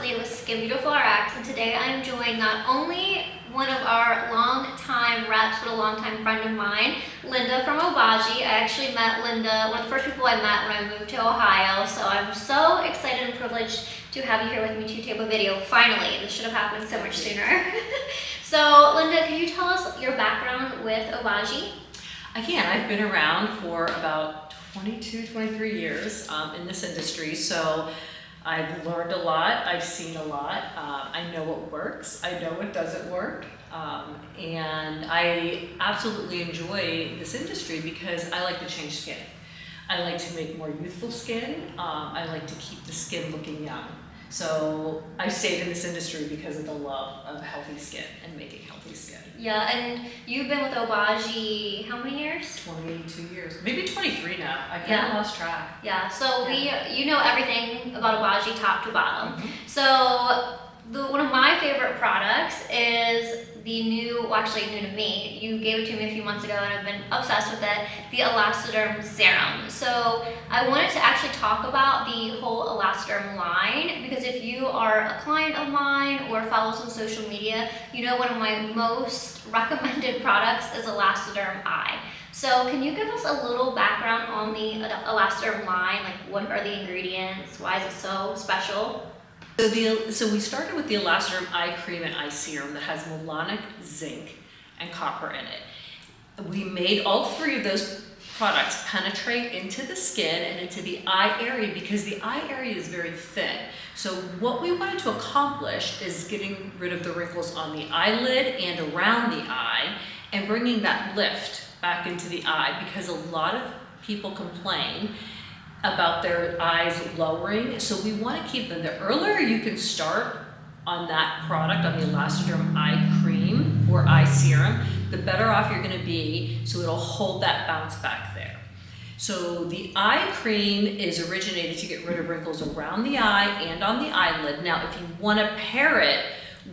Leah with Skin Beautiful RX, and today I'm joined not only one of our long-time reps, but a long-time friend of mine, Linda from Obagi. I actually met Linda, one of the first people I met when I moved to Ohio, so I'm so excited and privileged to have you here with me to tape a video. Finally, this should have happened so much sooner. So Linda, can you tell us your background with Obagi? I can. I've been around for about 22, 23 years in this industry, so I've learned a lot, I've seen a lot, I know what works, I know what doesn't work, and I absolutely enjoy this industry because I like to change skin. I like to make more youthful skin, I like to keep the skin looking young. So I stayed in this industry because of the love of healthy skin and making healthy skin. Yeah, and you've been with Obagi how many years? 22 years, maybe 23 now. I kind of lost track. Yeah, so you know everything about Obagi top to bottom. Mm-hmm. So one of my favorite products is the new, well actually new to me, you gave it to me a few months ago and I've been obsessed with it, the ELASTIderm serum. So I wanted to actually talk about the whole ELASTIderm line because if you are a client of mine or follow us on social media, you know one of my most recommended products is ELASTIderm Eye. So can you give us a little background on the ELASTIderm line, like what are the ingredients, why is it so special? So we started with the ELASTIderm Eye Cream and Eye Serum that has melanic, zinc, and copper in it. We made all three of those products penetrate into the skin and into the eye area because the eye area is very thin. So what we wanted to accomplish is getting rid of the wrinkles on the eyelid and around the eye and bringing that lift back into the eye because a lot of people complain about their eyes lowering, so we want to keep them. The earlier you can start on that product, on the ELASTIderm Eye Cream or Eye Serum, the better off you're going to be, so it'll hold that bounce back there. So the eye cream is originated to get rid of wrinkles around the eye and on the eyelid. Now if you want to pair it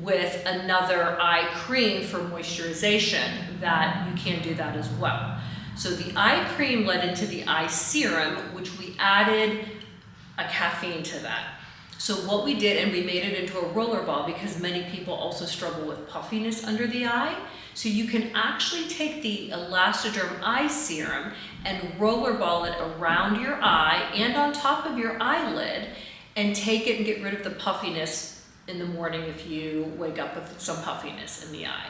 with another eye cream for moisturization, that you can do that as well. So the eye cream led into the eye serum, which we added a caffeine to that. So what we did, and we made it into a roller ball because many people also struggle with puffiness under the eye. So you can actually take the ELASTIderm Eye Serum and rollerball it around your eye and on top of your eyelid and take it and get rid of the puffiness in the morning if you wake up with some puffiness in the eye.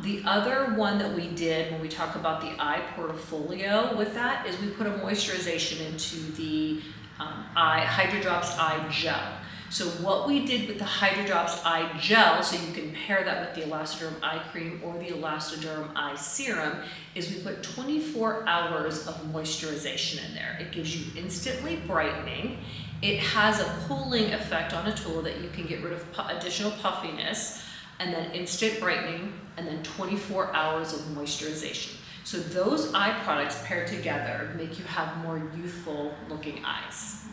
The other one that we did when we talk about the eye portfolio with that is we put a moisturization into the Hydrodrops Eye Gel. So what we did with the Hydrodrops Eye Gel, so you can pair that with the ELASTIderm Eye Cream or the ELASTIderm Eye Serum, is we put 24 hours of moisturization in there. It gives you instantly brightening. It has a cooling effect on a tool that you can get rid of additional puffiness, and then instant brightening, and then 24 hours of moisturization. So those eye products paired together make you have more youthful looking eyes.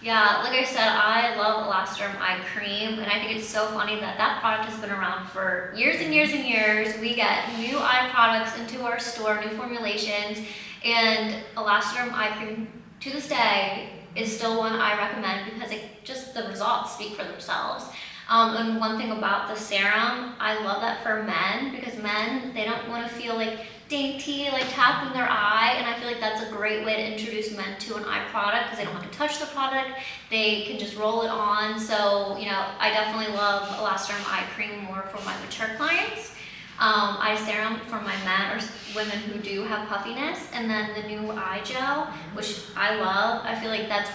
Yeah, like I said, I love ELASTIderm Eye Cream, and I think it's so funny that that product has been around for years and years and years. We get new eye products into our store, new formulations, and ELASTIderm Eye Cream to this day is still one I recommend because the results speak for themselves. And one thing about the serum, I love that for men because men, they don't want to feel like dainty, like tapping their eye, and I feel like that's a great way to introduce men to an eye product because they don't have to touch the product, they can just roll it on. So, you know, I definitely love ELASTIderm Eye Cream more for my mature clients. Eye serum for my men or women who do have puffiness, and then the new eye gel, which I love. I feel like that's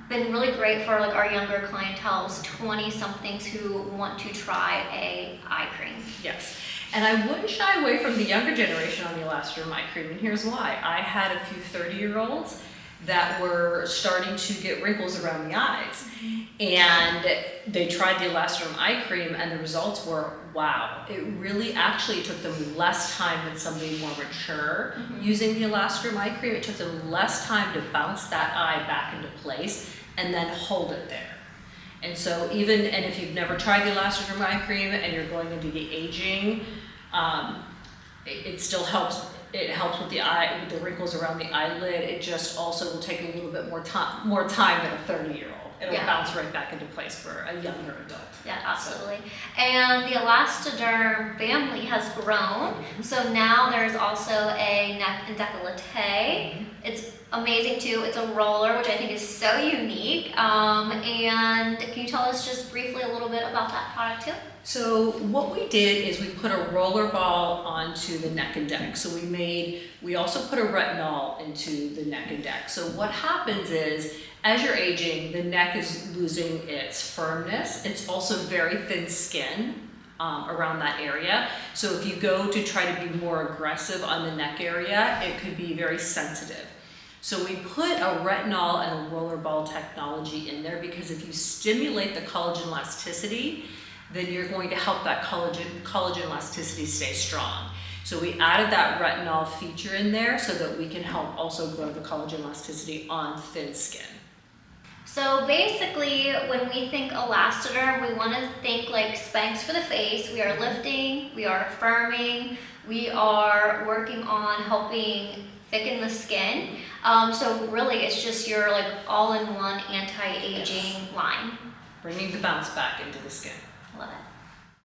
been really great for like our younger clientels, 20-somethings who want to try a eye cream. Yes, and I wouldn't shy away from the younger generation on the ELASTIderm Eye Cream, and here's why. I had a few 30-year-olds that were starting to get wrinkles around the eyes, and they tried the ELASTIderm Eye Cream, and the results were, wow. It really actually took them less time than somebody more mature using the ELASTIderm Eye Cream. It took them less time to bounce that eye back into place and then hold it there. And so and if you've never tried the ELASTIderm Eye Cream and you're going into the aging, it still helps. It helps with the wrinkles around the eyelid. It just also will take a little bit more time than a 30-year-old. It'll bounce bounce right back into place for a younger adult. Yeah, absolutely. And the ELASTIderm family has grown. So now there's also a neck and décolleté. It's amazing too. It's a roller, which I think is so unique. And can you tell us just briefly a little bit about that product too? So what we did is we put a roller ball onto the neck and deck. So we also put a retinol into the neck and deck. So what happens is, as you're aging, the neck is losing its firmness. It's also very thin skin around that area. So if you go to try to be more aggressive on the neck area, it could be very sensitive. So we put a retinol and a roller ball technology in there because if you stimulate the collagen elasticity, then you're going to help that collagen elasticity stay strong. So we added that retinol feature in there so that we can help also grow the collagen elasticity on thin skin. So basically, when we think ELASTIderm, we want to think like Spanx for the face. We are lifting, we are firming, we are working on helping thicken the skin. So really, it's just your like all-in-one anti-aging line. Bringing the bounce back into the skin. Love it.